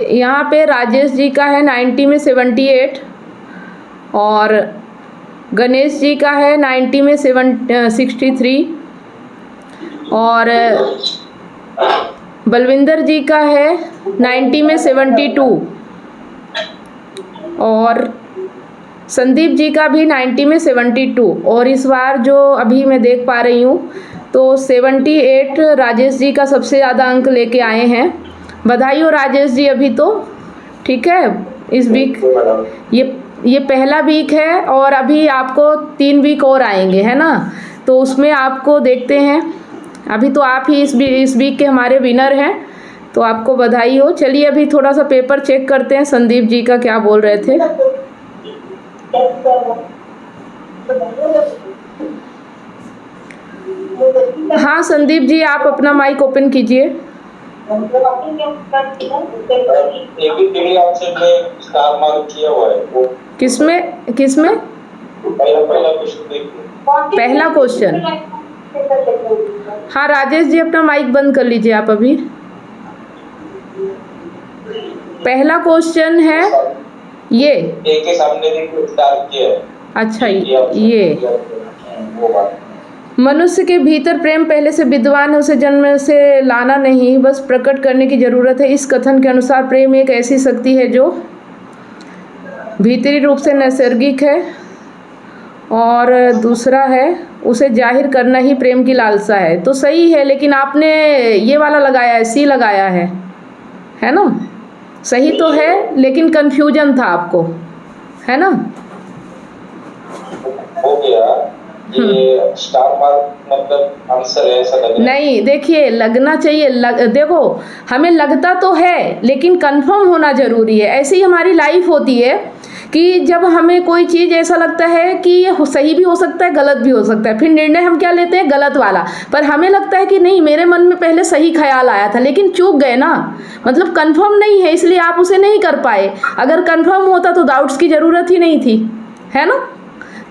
यहाँ पे राजेश जी का है 90 में 78 और गणेश जी का है 90 में 63 और बलविंदर जी का है 90 में 72 और संदीप जी का भी 90 में 72 और इस बार जो अभी मैं देख पा रही हूँ तो 78 राजेश जी का सबसे ज़्यादा अंक लेके आए हैं। बधाई हो राजेश जी। अभी तो ठीक है, इस वीक ये पहला वीक है और अभी आपको 3 वीक और आएंगे, है ना, तो उसमें आपको देखते हैं। अभी तो आप ही इस वीक के हमारे विनर हैं, तो आपको बधाई हो। चलिए अभी थोड़ा सा पेपर चेक करते हैं, संदीप जी का क्या बोल रहे थे। हाँ संदीप जी, आप अपना माइक ओपन कीजिए। किसमें पहला क्वेश्चन? हाँ राजेश जी, अपना माइक बंद कर लीजिए आप। अभी पहला क्वेश्चन है ये एक के सामने किया है। अच्छा, ये मनुष्य के भीतर प्रेम पहले से विद्वान है, उसे जन्म से लाना नहीं, बस प्रकट करने की जरूरत है। इस कथन के अनुसार प्रेम एक ऐसी शक्ति है जो भीतरी रूप से नैसर्गिक है और दूसरा है उसे जाहिर करना ही प्रेम की लालसा है। तो सही है, लेकिन आपने ये वाला लगाया है, सी लगाया है ना? सही तो है, लेकिन कंफ्यूजन था आपको, है ना? हो गया ये स्टार मार्क मतलब आंसर है ऐसा लग रहा है। नहीं, देखिए लगना चाहिए, देखो हमें लगता तो है लेकिन कंफर्म होना जरूरी है। ऐसी ही हमारी लाइफ होती है कि जब हमें कोई चीज़ ऐसा लगता है कि ये सही भी हो सकता है, गलत भी हो सकता है, फिर निर्णय हम क्या लेते हैं? गलत वाला। पर हमें लगता है कि नहीं, मेरे मन में पहले सही ख्याल आया था, लेकिन चूक गए ना, मतलब कंफर्म नहीं है, इसलिए आप उसे नहीं कर पाए। अगर कंफर्म होता तो डाउट्स की ज़रूरत ही नहीं थी, है ना?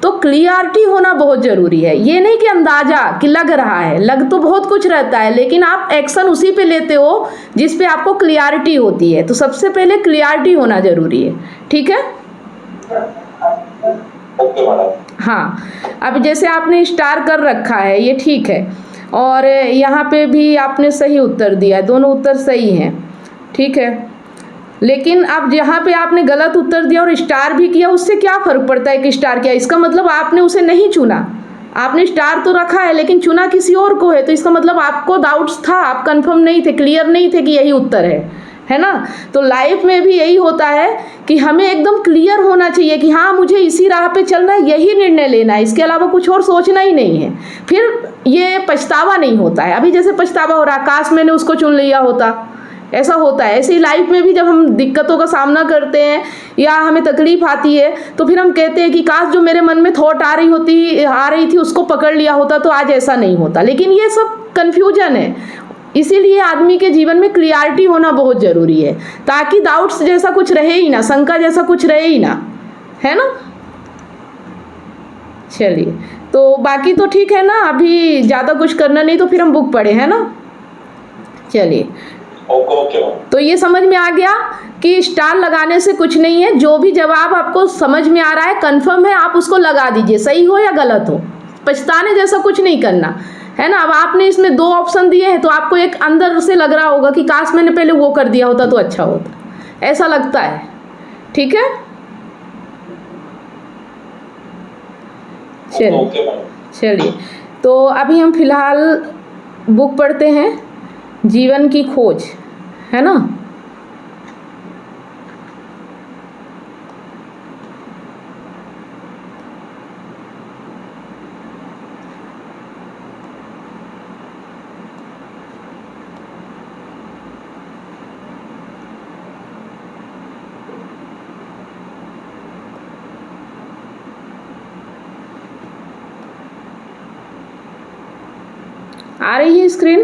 तो क्लियरिटी होना बहुत ज़रूरी है। ये नहीं कि अंदाज़ा कि लग रहा है, लग तो बहुत कुछ रहता है, लेकिन आप एक्शन उसी पे लेते हो जिस पे आपको क्लियरिटी होती है। तो सबसे पहले क्लियरिटी होना ज़रूरी है, ठीक है? हाँ, अब जैसे आपने स्टार कर रखा है, ये ठीक है, और यहाँ पे भी आपने सही उत्तर दिया है, दोनों उत्तर सही हैं, ठीक है। लेकिन अब यहाँ पे आपने गलत उत्तर दिया और स्टार भी किया, उससे क्या फ़र्क पड़ता है कि स्टार किया? इसका मतलब आपने उसे नहीं चुना। आपने स्टार तो रखा है लेकिन चुना किसी और को है, तो इसका मतलब आपको डाउट्स था, आप कंफर्म नहीं थे, क्लियर नहीं थे कि यही उत्तर है ना? तो लाइफ में भी यही होता है कि हमें एकदम क्लियर होना चाहिए कि हाँ, मुझे इसी राह पे चलना है, यही निर्णय लेना है, इसके अलावा कुछ और सोचना ही नहीं है। फिर ये पछतावा नहीं होता है। अभी जैसे पछतावा हो रहा, काश मैंने उसको चुन लिया होता, ऐसा होता है। ऐसे ही लाइफ में भी जब हम दिक्कतों का सामना करते हैं या हमें तकलीफ आती है, तो फिर हम कहते हैं कि काश जो मेरे मन में थॉट आ रही थी उसको पकड़ लिया होता तो आज ऐसा नहीं होता। लेकिन ये सब कन्फ्यूजन है। इसीलिए आदमी के जीवन में क्लियरिटी होना बहुत ज़रूरी है, ताकि डाउट्स जैसा कुछ रहे ही ना, शंका जैसा कुछ रहे ही ना, है ना? चलिए, तो बाकी तो ठीक है ना, अभी ज़्यादा कुछ करना नहीं, तो फिर हम बुक पढ़े, है ना? चलिए, तो ये समझ में आ गया कि स्टार लगाने से कुछ नहीं है। जो भी जवाब आपको समझ में आ रहा है, कंफर्म है, आप उसको लगा दीजिए, सही हो या गलत हो। पछताने जैसा कुछ नहीं करना, है ना? अब आपने इसमें 2 ऑप्शन दिए हैं, तो आपको एक अंदर से लग रहा होगा कि काश मैंने पहले वो कर दिया होता तो अच्छा होता, ऐसा लगता है, ठीक है? चलिए, तो अभी हम फिलहाल बुक पढ़ते हैं, जीवन की खोज, है ना? आ रही है स्क्रीन?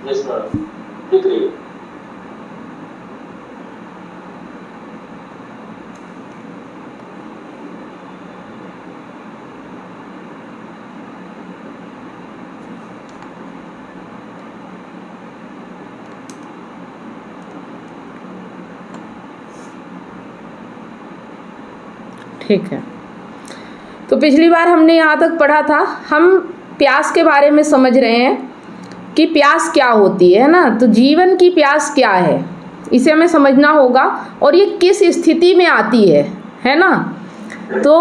यस मैडम, दिख रही है। ठीक है। तो पिछली बार हमने यहाँ तक पढ़ा था, हम प्यास के बारे में समझ रहे हैं कि प्यास क्या होती है ना। तो जीवन की प्यास क्या है, इसे हमें समझना होगा और ये किस स्थिति में आती है ना। तो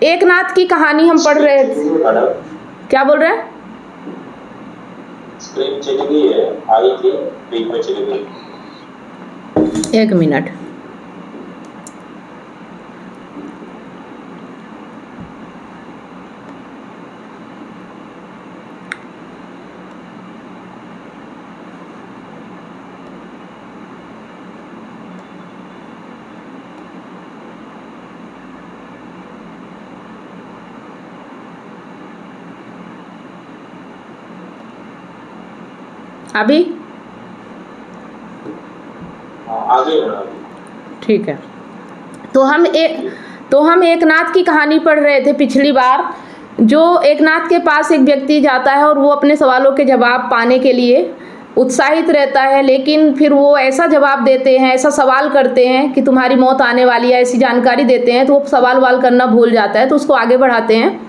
एकनाथ की कहानी हम पढ़ रहे थे। क्या बोल रहे हैं? स्क्रीन चली गई है, आई थी बीच में चली गई। 1 मिनट। अभी आगे ठीक है। तो हम एकनाथ की कहानी पढ़ रहे थे पिछली बार। जो एकनाथ के पास एक व्यक्ति जाता है और वो अपने सवालों के जवाब पाने के लिए उत्साहित रहता है, लेकिन फिर वो ऐसा जवाब देते हैं, ऐसा सवाल करते हैं कि तुम्हारी मौत आने वाली है, ऐसी जानकारी देते हैं, तो वो सवाल करना भूल जाता है। तो उसको आगे बढ़ाते हैं।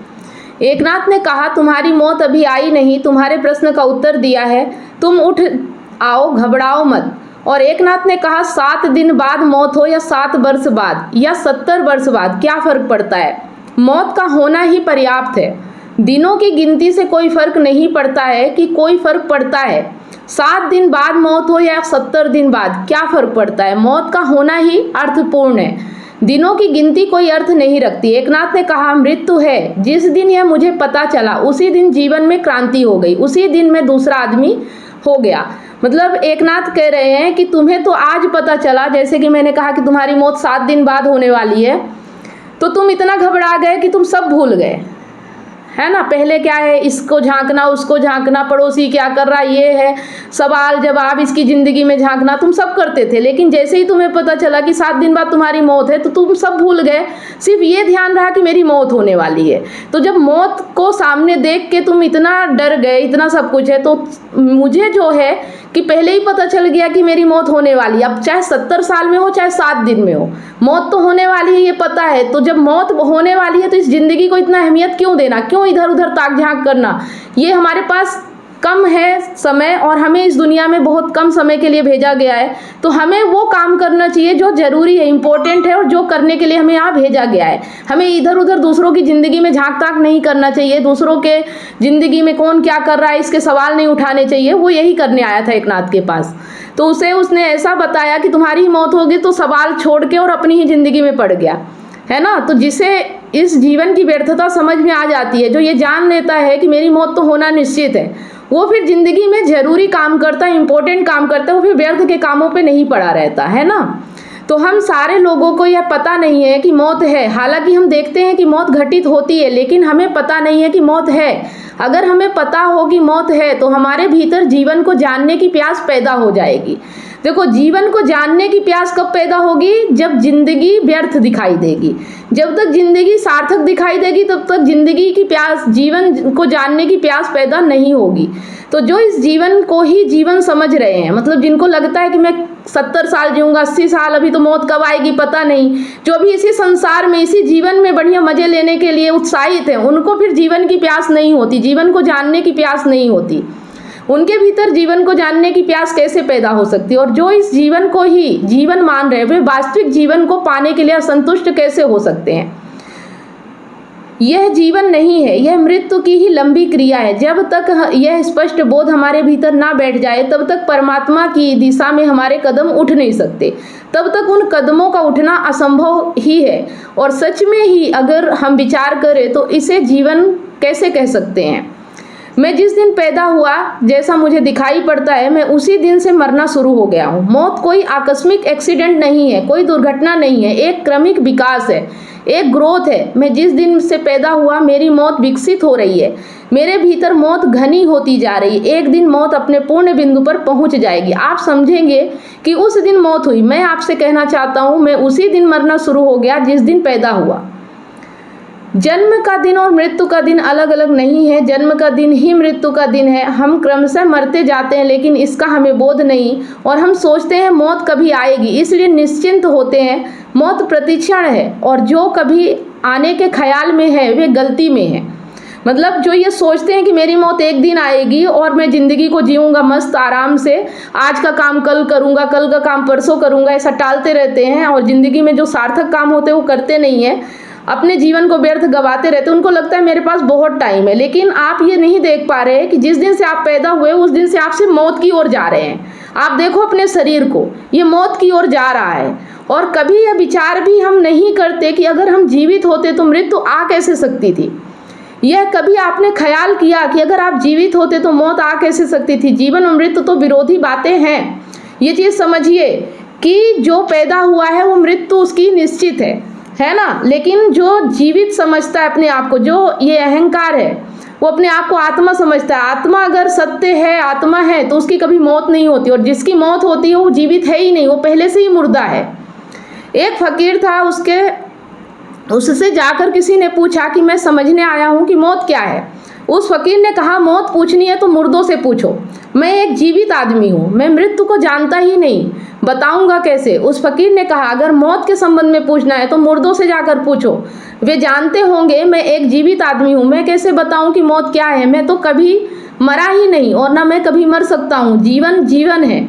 एकनाथ ने कहा, तुम्हारी मौत अभी आई नहीं, तुम्हारे प्रश्न का उत्तर दिया है, तुम उठ आओ, घबराओ मत। और एकनाथ ने कहा, 7 दिन बाद मौत हो या 7 वर्ष बाद या 70 वर्ष बाद, क्या फ़र्क पड़ता है? मौत का होना ही पर्याप्त है। दिनों की गिनती से कोई फ़र्क नहीं पड़ता है कि कोई फ़र्क पड़ता है। 7 दिन बाद मौत हो या 70 दिन बाद, क्या फ़र्क पड़ता है? मौत का होना ही अर्थपूर्ण है। दिनों की गिनती कोई अर्थ नहीं रखती। एकनाथ ने कहा, मृत्यु है। जिस दिन यह मुझे पता चला उसी दिन जीवन में क्रांति हो गई, उसी दिन मैं दूसरा आदमी हो गया। मतलब एकनाथ कह रहे हैं कि तुम्हें तो आज पता चला, जैसे कि मैंने कहा कि तुम्हारी मौत 7 दिन बाद होने वाली है, तो तुम इतना घबरा गए कि तुम सब भूल गए, है ना। पहले क्या है, इसको झांकना, उसको झांकना, पड़ोसी क्या कर रहा, ये है, सवाल जवाब, इसकी ज़िंदगी में झांकना, तुम सब करते थे। लेकिन जैसे ही तुम्हें पता चला कि 7 दिन बाद तुम्हारी मौत है, तो तुम सब भूल गए। सिर्फ ये ध्यान रहा कि मेरी मौत होने वाली है। तो जब मौत को सामने देख के तुम इतना डर गए, इतना सब कुछ है, तो मुझे जो है कि पहले ही पता चल गया कि मेरी मौत होने वाली है। अब चाहे 70 साल में हो, चाहे 7 दिन में हो, मौत तो होने वाली है, ये पता है। तो जब मौत होने वाली है तो इस ज़िंदगी को इतना अहमियत क्यों देना, क्यों इधर उधर ताक झांक करना। ये हमारे पास कम है समय और हमें इस दुनिया में बहुत कम समय के लिए भेजा गया है। तो हमें वो काम करना चाहिए जो ज़रूरी है, इम्पोर्टेंट है, और जो करने के लिए हमें यहाँ भेजा गया है। हमें इधर उधर दूसरों की ज़िंदगी में झांक ताक नहीं करना चाहिए। दूसरों के ज़िंदगी में कौन क्या कर रहा है इसके सवाल नहीं उठाने चाहिए। वो यही करने आया था एकनाथ के पास। तो उसने ऐसा बताया कि तुम्हारी मौत होगी, तो सवाल छोड़ के और अपनी ही ज़िंदगी में पड़ गया, है ना। तो जिसे इस जीवन की व्यर्थता समझ में आ जाती है, जो ये जान लेता है कि मेरी मौत तो होना निश्चित है, वो फिर ज़िंदगी में ज़रूरी काम करता है, इम्पोर्टेंट काम करता है, वो फिर व्यर्थ के कामों पे नहीं पड़ा रहता, है ना। तो हम सारे लोगों को यह पता नहीं है कि मौत है। हालांकि हम देखते हैं कि मौत घटित होती है, लेकिन हमें पता नहीं है कि मौत है। अगर हमें पता हो कि मौत है, तो हमारे भीतर जीवन को जानने की प्यास पैदा हो जाएगी। देखो, जीवन को जानने की प्यास कब पैदा होगी? जब जिंदगी व्यर्थ दिखाई देगी। जब तक जिंदगी सार्थक दिखाई देगी, तब तक जिंदगी की प्यास, जीवन को जानने की प्यास पैदा नहीं होगी। तो जो इस जीवन को ही जीवन समझ रहे हैं, मतलब जिनको लगता है कि मैं 70 साल जीऊँगा, 80 साल, अभी तो मौत कब आएगी पता नहीं, जो अभी इसी संसार में, इसी जीवन में बढ़िया मज़े लेने के लिए उत्साहित हैं, उनको फिर जीवन की प्यास नहीं होती, जीवन को जानने की प्यास नहीं होती। उनके भीतर जीवन को जानने की प्यास कैसे पैदा हो सकती है? और जो इस जीवन को ही जीवन मान रहे हैं, वे वास्तविक जीवन को पाने के लिए असंतुष्ट कैसे हो सकते हैं? यह जीवन नहीं है, यह मृत्यु की ही लंबी क्रिया है। जब तक यह स्पष्ट बोध हमारे भीतर ना बैठ जाए, तब तक परमात्मा की दिशा में हमारे कदम उठ नहीं सकते। तब तक उन कदमों का उठना असंभव ही है। और सच में ही अगर हम विचार करें तो इसे जीवन कैसे कह सकते हैं? मैं जिस दिन पैदा हुआ, जैसा मुझे दिखाई पड़ता है, मैं उसी दिन से मरना शुरू हो गया हूँ। मौत कोई आकस्मिक एक्सीडेंट नहीं है, कोई दुर्घटना नहीं है, एक क्रमिक विकास है, एक ग्रोथ है। मैं जिस दिन से पैदा हुआ, मेरी मौत विकसित हो रही है। मेरे भीतर मौत घनी होती जा रही है। एक दिन मौत अपने पूर्ण बिंदु पर पहुंच जाएगी। आप समझेंगे कि उस दिन मौत हुई। मैं आपसे कहना चाहता हूँ, मैं उसी दिन मरना शुरू हो गया जिस दिन पैदा हुआ। जन्म का दिन और मृत्यु का दिन अलग अलग नहीं है। जन्म का दिन ही मृत्यु का दिन है। हम क्रमशः मरते जाते हैं, लेकिन इसका हमें बोध नहीं, और हम सोचते हैं मौत कभी आएगी, इसलिए निश्चिंत होते हैं। मौत प्रतिक्षण है, और जो कभी आने के ख्याल में है वे गलती में है। मतलब जो ये सोचते हैं कि मेरी मौत एक दिन आएगी और मैं ज़िंदगी को जीऊँगा मस्त आराम से, आज का काम कल करूँगा, कल का काम परसों करूँगा, ऐसा टालते रहते हैं, और ज़िंदगी में जो सार्थक काम होते हैं वो करते नहीं हैं, अपने जीवन को व्यर्थ गवाते रहते हैं। उनको लगता है मेरे पास बहुत टाइम है, लेकिन आप ये नहीं देख पा रहे हैं कि जिस दिन से आप पैदा हुए उस दिन से आपसे मौत की ओर जा रहे हैं। आप देखो अपने शरीर को, ये मौत की ओर जा रहा है। और कभी यह विचार भी हम नहीं करते कि अगर हम जीवित होते तो मृत्यु आ कैसे सकती थी। यह कभी आपने ख्याल किया कि अगर आप जीवित होते तो मौत आ कैसे सकती थी। जीवन और मृत्यु तो विरोधी बातें हैं। ये चीज़ समझिए कि जो पैदा हुआ है वो मृत्यु उसकी निश्चित है ना। लेकिन जो जीवित समझता है अपने आप को, जो ये अहंकार है, वो अपने आप को आत्मा समझता है। आत्मा अगर सत्य है, आत्मा है, तो उसकी कभी मौत नहीं होती, और जिसकी मौत होती है वो जीवित है ही नहीं, वो पहले से ही मुर्दा है। एक फकीर था, उससे जाकर किसी ने पूछा कि मैं समझने आया हूँ कि मौत क्या है। उस फकीर ने कहा, मौत पूछनी है तो मुर्दों से पूछो। मैं एक जीवित आदमी हूँ, मैं मृत्यु को जानता ही नहीं, बताऊंगा कैसे। उस फकीर ने कहा, अगर मौत के संबंध में पूछना है तो मुर्दों से जाकर पूछो, वे जानते होंगे। मैं एक जीवित आदमी हूँ, मैं कैसे बताऊं कि मौत क्या है। मैं तो कभी मरा ही नहीं, और ना मैं कभी मर सकता हूँ। जीवन जीवन है।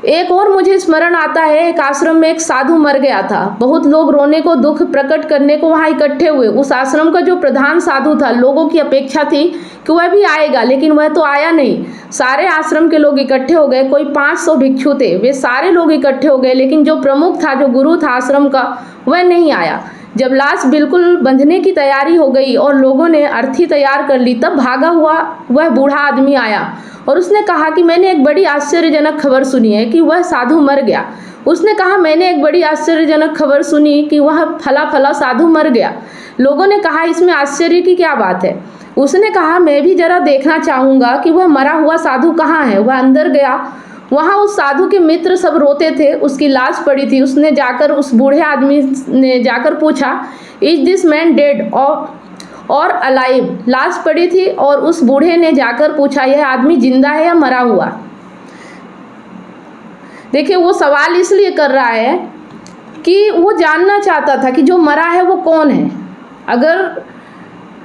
एक और मुझे स्मरण आता है, एक आश्रम में एक साधु मर गया था। बहुत लोग रोने को, दुख प्रकट करने को वहाँ इकट्ठे हुए। उस आश्रम का जो प्रधान साधु था, लोगों की अपेक्षा थी कि वह भी आएगा, लेकिन वह तो आया नहीं। सारे आश्रम के लोग इकट्ठे हो गए, कोई 500 भिक्षु थे, वे सारे लोग इकट्ठे हो गए, लेकिन जो प्रमुख था, जो गुरु था आश्रम का, वह नहीं आया। जब लाश बिल्कुल बंधने की तैयारी हो गई और लोगों ने अर्थी तैयार कर ली, तब भागा हुआ वह बूढ़ा आदमी आया और उसने कहा कि मैंने एक बड़ी आश्चर्यजनक खबर सुनी है कि वह साधु मर गया। उसने कहा, मैंने एक बड़ी आश्चर्यजनक खबर सुनी कि वह फला फला साधु मर गया। लोगों ने कहा, इसमें आश्चर्य की क्या बात है। उसने कहा, मैं भी जरा देखना चाहूँगा कि वह मरा हुआ साधु कहाँ है। वह अंदर गया, वहाँ उस साधु के मित्र सब रोते थे, उसकी लाश पड़ी थी। उसने जाकर, उस बूढ़े आदमी ने जाकर पूछा, इज दिस मैन डेड और अलाइव। लाश पड़ी थी और उस बूढ़े ने जाकर पूछा, यह आदमी जिंदा है या मरा हुआ। देखिए, वो सवाल इसलिए कर रहा है कि वो जानना चाहता था कि जो मरा है वो कौन है। अगर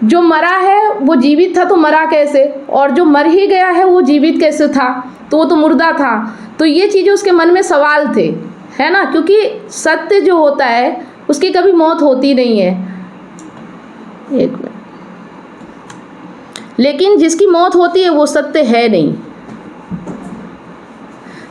जो मरा है वो जीवित था तो मरा कैसे, और जो मर ही गया है वो जीवित कैसे था, तो वो तो मुर्दा था। तो ये चीज़ें उसके मन में सवाल थे, है ना, क्योंकि सत्य जो होता है उसकी कभी मौत होती नहीं है। एक मिनट, लेकिन जिसकी मौत होती है वो सत्य है नहीं।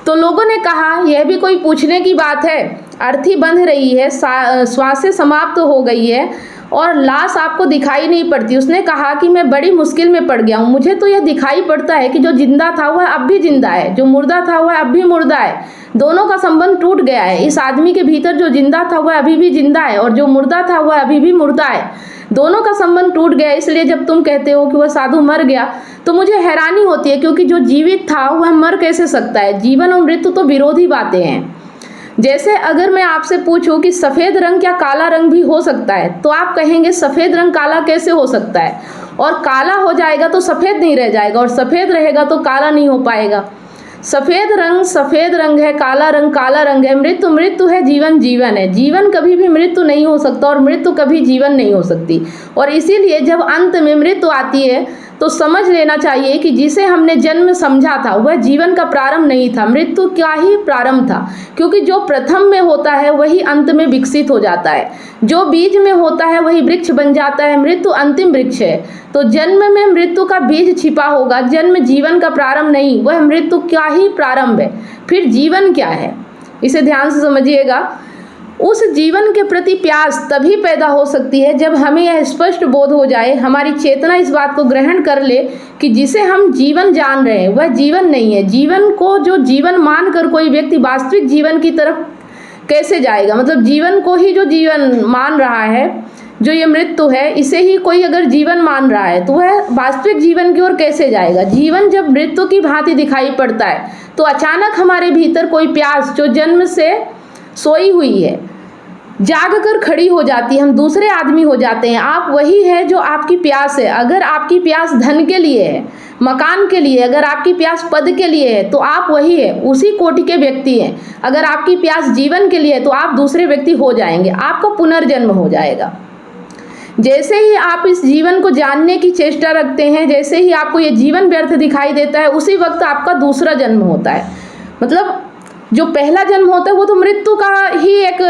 तो लोगों ने कहा, यह भी कोई पूछने की बात है, अर्थी बंध रही है, श्वासें समाप्त हो गई है और लाश आपको दिखाई नहीं पड़ती। उसने कहा कि मैं बड़ी मुश्किल में पड़ गया हूँ। मुझे तो यह दिखाई पड़ता है कि जो जिंदा था वह अब भी जिंदा है, जो मुर्दा था वह अब भी मुर्दा है। दोनों का संबंध टूट गया है। इस आदमी के भीतर जो जिंदा था वह अभी भी जिंदा है, और जो मुर्दा था वह अभी भी मुर्दा है। दोनों का संबंध टूट गया। इसलिए जब तुम कहते हो कि वह साधु मर गया तो मुझे हैरानी होती है, क्योंकि जो जीवित था वह मर कैसे सकता है। जीवन और मृत्यु तो विरोधी बातें हैं। जैसे अगर मैं आपसे पूछूं कि सफ़ेद रंग क्या काला रंग भी हो सकता है, तो आप कहेंगे सफ़ेद रंग काला कैसे हो सकता है, और काला हो जाएगा तो सफ़ेद नहीं रह जाएगा, और सफ़ेद रहेगा तो काला नहीं हो पाएगा। सफ़ेद रंग है, काला रंग है। मृत्यु मृत्यु है, जीवन जीवन है। जीवन कभी भी मृत्यु नहीं हो सकता और मृत्यु कभी जीवन नहीं हो सकती। और इसीलिए जब अंत में मृत्यु आती है तो समझ लेना चाहिए कि जिसे हमने जन्म समझा था वह जीवन का प्रारंभ नहीं था, मृत्यु का ही प्रारंभ था। क्योंकि जो प्रथम में होता है वही अंत में विकसित हो जाता है, जो बीज में होता है वही वृक्ष बन जाता है। मृत्यु अंतिम वृक्ष है। तो जन्म में मृत्यु का बीज छिपा होगा। जन्म जीवन का प्रारंभ नहीं, वह मृत्यु का ही प्रारंभ है। फिर जीवन क्या है, इसे ध्यान से समझिएगा। उस जीवन के प्रति प्यास तभी पैदा हो सकती है जब हमें यह स्पष्ट बोध हो जाए, हमारी चेतना इस बात को ग्रहण कर ले कि जिसे हम जीवन जान रहे हैं वह जीवन नहीं है। जीवन को जो जीवन मानकर कोई व्यक्ति वास्तविक जीवन की तरफ कैसे जाएगा। मतलब जीवन को ही जो जीवन मान रहा है, जो ये मृत्यु है, इसे ही कोई अगर जीवन मान रहा है तो वह वास्तविक जीवन की ओर कैसे जाएगा। जीवन जब मृत्यु की भांति दिखाई पड़ता है तो अचानक हमारे भीतर कोई प्यास जो जन्म से सोई हुई है, जाग कर खड़ी हो जाती है, हम दूसरे आदमी हो जाते हैं। आप वही है जो आपकी प्यास है। अगर आपकी प्यास धन के लिए है, मकान के लिए, अगर आपकी प्यास पद के लिए है तो आप वही है, उसी कोटि के व्यक्ति हैं। अगर आपकी प्यास जीवन के लिए है तो आप दूसरे व्यक्ति हो जाएंगे, आपका पुनर्जन्म हो जाएगा। जैसे ही आप इस जीवन को जानने की चेष्टा रखते हैं, जैसे ही आपको ये जीवन व्यर्थ दिखाई देता है, उसी वक्त आपका दूसरा जन्म होता है। मतलब जो पहला जन्म होता है वो तो मृत्यु का ही एक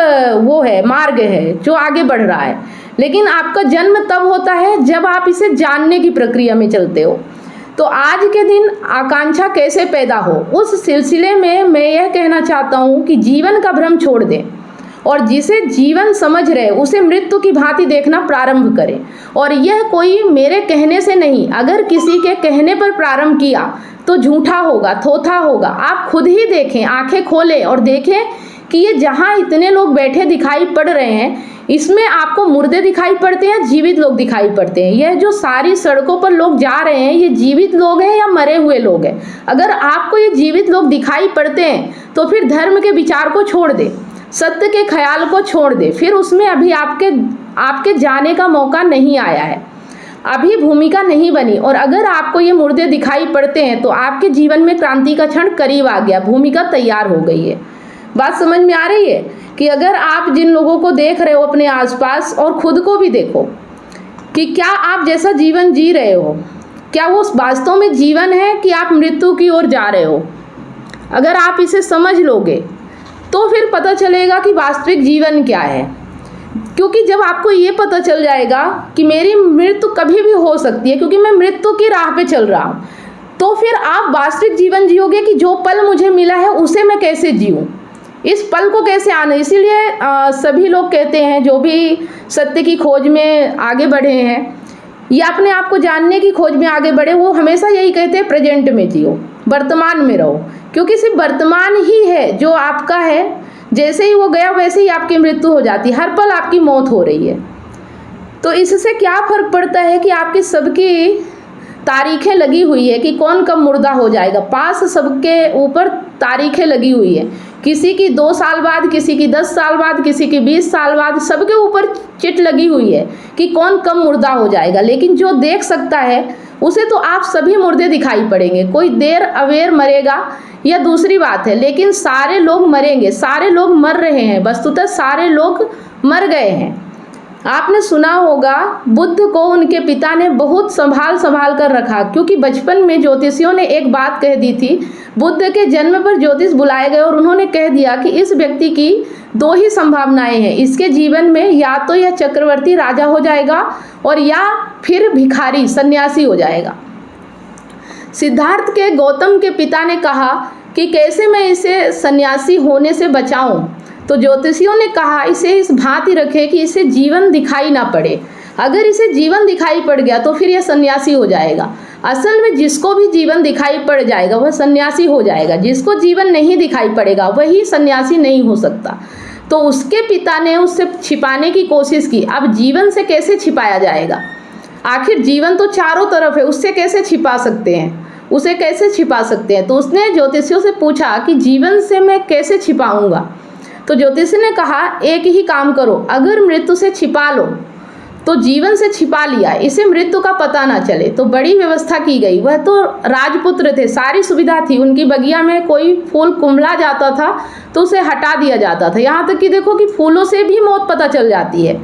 वो है, मार्ग है जो आगे बढ़ रहा है। लेकिन आपका जन्म तब होता है जब आप इसे जानने की प्रक्रिया में चलते हो। तो आज के दिन आकांक्षा कैसे पैदा हो, उस सिलसिले में मैं यह कहना चाहता हूँ कि जीवन का भ्रम छोड़ दें और जिसे जीवन समझ रहे उसे मृत्यु की भांति देखना प्रारंभ करें। और यह कोई मेरे कहने से नहीं, अगर किसी के कहने पर प्रारंभ किया तो झूठा होगा, थोथा होगा। आप खुद ही देखें, आंखें खोलें और देखें कि ये जहाँ इतने लोग बैठे दिखाई पड़ रहे हैं, इसमें आपको मुर्दे दिखाई पड़ते हैं, जीवित लोग दिखाई पड़ते हैं। यह जो सारी सड़कों पर लोग जा रहे हैं, ये जीवित लोग हैं या मरे हुए लोग हैं? अगर आपको ये जीवित लोग दिखाई पड़ते हैं तो फिर धर्म के विचार को छोड़ दे, सत्य के ख्याल को छोड़ दे। फिर उसमें अभी आपके जाने का मौका नहीं आया है, अभी भूमिका नहीं बनी। और अगर आपको ये मुर्दे दिखाई पड़ते हैं तो आपके जीवन में क्रांति का क्षण करीब आ गया, भूमिका तैयार हो गई है। बात समझ में आ रही है कि अगर आप जिन लोगों को देख रहे हो अपने आसपास, और खुद को भी देखो कि क्या आप जैसा जीवन जी रहे हो, क्या वो वास्तव में जीवन है कि आप मृत्यु की ओर जा रहे हो? अगर आप इसे समझ लोगे तो फिर पता चलेगा कि वास्तविक जीवन क्या है। क्योंकि जब आपको ये पता चल जाएगा कि मेरी मृत्यु कभी भी हो सकती है, क्योंकि मैं मृत्यु की राह पे चल रहा हूँ, तो फिर आप वास्तविक जीवन जियोगे कि जो पल मुझे मिला है उसे मैं कैसे जीऊँ, इस पल को कैसे आना। इसीलिए सभी लोग कहते हैं, जो भी सत्य की खोज में आगे बढ़े हैं या अपने आप को जानने की खोज में आगे बढ़े, वो हमेशा यही कहते हैं प्रेजेंट में जियो, वर्तमान में रहो। क्योंकि सिर्फ वर्तमान ही है जो आपका है। जैसे ही वो गया वैसे ही आपकी मृत्यु हो जाती है, हर पल आपकी मौत हो रही है। तो इससे क्या फ़र्क पड़ता है कि आपकी सबकी तारीखें लगी हुई है कि कौन कब मुर्दा हो जाएगा। पास सबके ऊपर तारीखें लगी हुई है, किसी की 2 साल बाद, किसी की 10 साल बाद, किसी की 20 साल बाद, सबके ऊपर चिट लगी हुई है कि कौन कब मुर्दा हो जाएगा। लेकिन जो देख सकता है उसे तो आप सभी मुर्दे दिखाई पड़ेंगे। कोई देर अवेर मरेगा यह दूसरी बात है, लेकिन सारे लोग मरेंगे, सारे लोग मर रहे हैं, वस्तुतः सारे लोग मर गए हैं। आपने सुना होगा बुद्ध को उनके पिता ने बहुत संभाल कर रखा, क्योंकि बचपन में ज्योतिषियों ने एक बात कह दी थी। बुद्ध के जन्म पर ज्योतिष बुलाए गए और उन्होंने कह दिया कि इस व्यक्ति की 2 ही संभावनाएं हैं इसके जीवन में, या तो यह चक्रवर्ती राजा हो जाएगा और या फिर भिखारी सन्यासी हो जाएगा। सिद्धार्थ के गौतम के पिता ने कहा कि कैसे मैं इसे सन्यासी होने से बचाऊं, तो ज्योतिषियों ने कहा इसे इस भांति रखे कि इसे जीवन दिखाई ना पड़े। अगर इसे जीवन दिखाई पड़ गया तो फिर यह सन्यासी हो जाएगा। असल में जिसको भी जीवन दिखाई पड़ जाएगा वह सन्यासी हो जाएगा, जिसको जीवन नहीं दिखाई पड़ेगा वही सन्यासी नहीं हो सकता। तो उसके पिता ने उससे छिपाने की कोशिश की। अब जीवन से कैसे छिपाया जाएगा? आखिर जीवन तो चारों तरफ है, उससे कैसे छिपा सकते हैं, उसे कैसे छिपा सकते हैं? तो उसने ज्योतिषियों से पूछा कि जीवन से मैं कैसे छिपाऊंगा? तो ज्योतिषी ने कहा एक ही काम करो, अगर मृत्यु से छिपा लो तो जीवन से छिपा लिया, इसे मृत्यु का पता ना चले। तो बड़ी व्यवस्था की गई। वह तो राजपुत्र थे, सारी सुविधा थी। उनकी बगिया में कोई फूल कुंभला जाता था तो उसे हटा दिया जाता था। यहाँ तक कि देखो कि फूलों से भी मौत पता चल जाती है।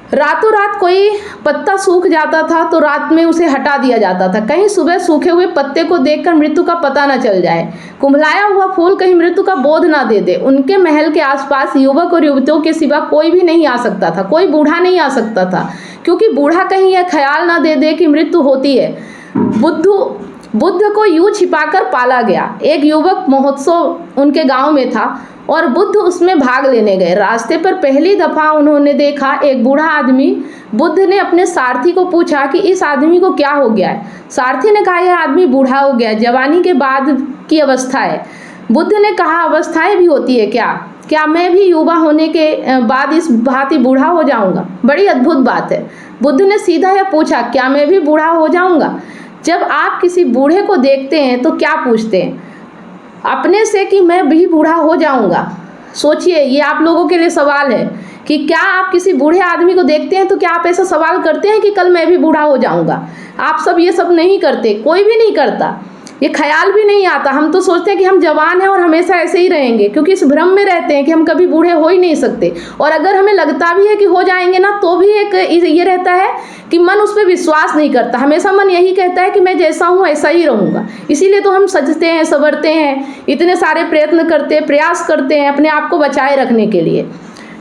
रातों रात कोई पत्ता सूख जाता था तो रात में उसे हटा दिया जाता था, कहीं सुबह सूखे हुए पत्ते को देखकर मृत्यु का पता न चल जाए, कुंभलाया हुआ फूल कहीं मृत्यु का बोध ना दे दे। उनके महल के आसपास युवक और युवतियों के सिवा कोई भी नहीं आ सकता था, कोई बूढ़ा नहीं आ सकता था, क्योंकि बूढ़ा कहीं यह ख्याल ना दे दे कि मृत्यु होती है। बुद्ध को यूं छिपाकर पाला गया। एक युवक महोत्सव उनके गांव में था और बुद्ध उसमें भाग लेने गए। रास्ते पर पहली दफा उन्होंने देखा एक बूढ़ा आदमी। बुद्ध ने अपने सारथी को पूछा कि इस आदमी को क्या हो गया है? सारथी ने कहा यह आदमी बूढ़ा हो गया, जवानी के बाद की अवस्था है। बुद्ध ने कहा अवस्थाएं भी होती है क्या मैं भी युवा होने के बाद इस भांति बूढ़ा हो जाऊंगा? बड़ी अद्भुत बात है। बुद्ध ने सीधा यह पूछा क्या मैं भी बूढ़ा हो जाऊंगा? जब आप किसी बूढ़े को देखते हैं तो क्या पूछते हैं अपने से कि मैं भी बूढ़ा हो जाऊंगा? सोचिए, ये आप लोगों के लिए सवाल है कि क्या आप किसी बूढ़े आदमी को देखते हैं तो क्या आप ऐसा सवाल करते हैं कि कल मैं भी बूढ़ा हो जाऊंगा? आप सब ये सब नहीं करते, कोई भी नहीं करता, ये ख्याल भी नहीं आता। हम तो सोचते हैं कि हम जवान हैं और हमेशा ऐसे ही रहेंगे, क्योंकि इस भ्रम में रहते हैं कि हम कभी बूढ़े हो ही नहीं सकते। और अगर हमें लगता भी है कि हो जाएंगे ना, तो भी एक ये रहता है कि मन उस पर विश्वास नहीं करता। हमेशा मन यही कहता है कि मैं जैसा हूँ ऐसा ही रहूँगा। इसीलिए तो हम सजते हैं, संवरते हैं, इतने सारे प्रयत्न करते हैं, प्रयास करते हैं अपने आप को बचाए रखने के लिए।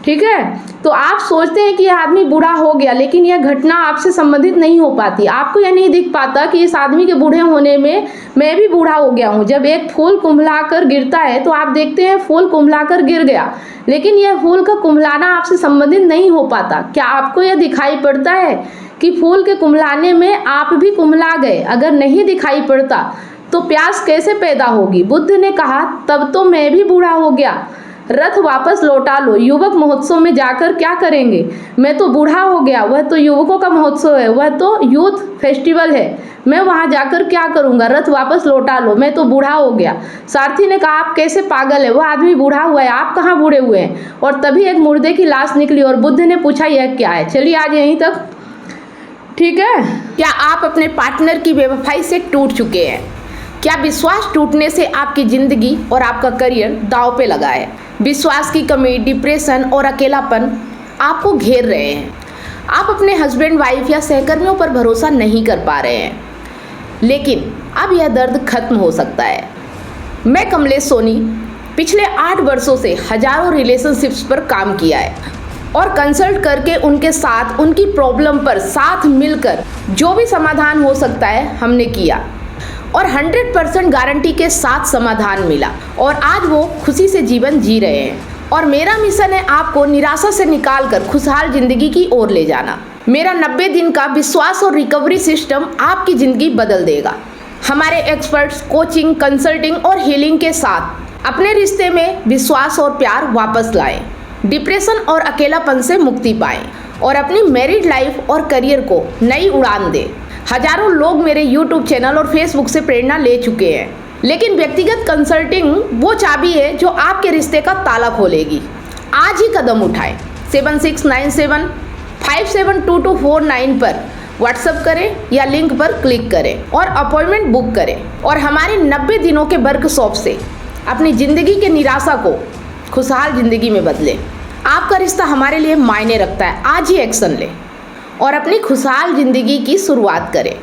ठीक है, तो आप सोचते हैं कि यह आदमी बूढ़ा हो गया, लेकिन यह घटना आपसे संबंधित नहीं हो पाती। आपको यह नहीं दिख पाता कि इस आदमी के बूढ़े होने में मैं भी बूढ़ा हो गया हूँ। जब एक फूल कुंभलाकर गिरता है तो आप देखते हैं फूल कुंभलाकर गिर गया, लेकिन यह फूल का कुंभलाना आपसे संबंधित नहीं हो पाता। क्या आपको यह दिखाई पड़ता है कि फूल के कुंभलाने में आप भी कुंभला गए? अगर नहीं दिखाई पड़ता तो प्यास कैसे पैदा होगी? बुद्ध ने कहा, तब तो मैं भी बूढ़ा हो गया। रथ वापस लौटा लो। युवक महोत्सव में जाकर क्या करेंगे? मैं तो बूढ़ा हो गया, वह तो युवकों का महोत्सव है, वह तो यूथ फेस्टिवल है, मैं वहाँ जाकर क्या करूँगा? रथ वापस लौटा लो, मैं तो बूढ़ा हो गया। सारथी ने कहा, आप कैसे पागल है, वह आदमी बूढ़ा हुआ है, आप कहाँ बूढ़े हुए हैं? और तभी एक मुर्दे की लाश निकली और बुद्ध ने पूछा, यह क्या है? चलिए आज यहीं तक, ठीक है। क्या आप अपने पार्टनर की बेवफाई से टूट चुके हैं? क्या विश्वास टूटने से आपकी जिंदगी और आपका करियर दांव पे लगा है? विश्वास की कमी, डिप्रेशन और अकेलापन आपको घेर रहे हैं। आप अपने हस्बैंड, वाइफ या सहकर्मियों पर भरोसा नहीं कर पा रहे हैं, लेकिन अब यह दर्द खत्म हो सकता है। मैं कमलेश सोनी पिछले 8 वर्षों से हजारों रिलेशनशिप्स पर काम किया है और कंसल्ट करके उनके साथ उनकी प्रॉब्लम पर साथ मिलकर जो भी समाधान हो सकता है हमने किया और 100% गारंटी के साथ समाधान मिला और आज वो खुशी से जीवन जी रहे हैं। और मेरा मिशन है आपको निराशा से निकालकर खुशहाल जिंदगी की ओर ले जाना। मेरा 90 दिन का विश्वास और रिकवरी सिस्टम आपकी ज़िंदगी बदल देगा। हमारे एक्सपर्ट्स कोचिंग, कंसल्टिंग और हीलिंग के साथ अपने रिश्ते में विश्वास और प्यार वापस लाएं, डिप्रेशन और अकेलापन से मुक्ति पाएं और अपनी मैरिड लाइफ और करियर को नई उड़ान दें। हजारों लोग मेरे YouTube चैनल और Facebook से प्रेरणा ले चुके हैं, लेकिन व्यक्तिगत कंसल्टिंग वो चाबी है जो आपके रिश्ते का ताला खोलेगी। आज ही कदम उठाएं। 7697572249 पर व्हाट्सएप करें या लिंक पर क्लिक करें और अपॉइंटमेंट बुक करें और हमारे 90 दिनों के वर्कशॉप से अपनी ज़िंदगी के निराशा को खुशहाल ज़िंदगी में बदलें। आपका रिश्ता हमारे लिए मायने रखता है। आज ही एक्शन लें और अपनी खुशहाल ज़िंदगी की शुरुआत करें।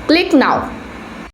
Click now.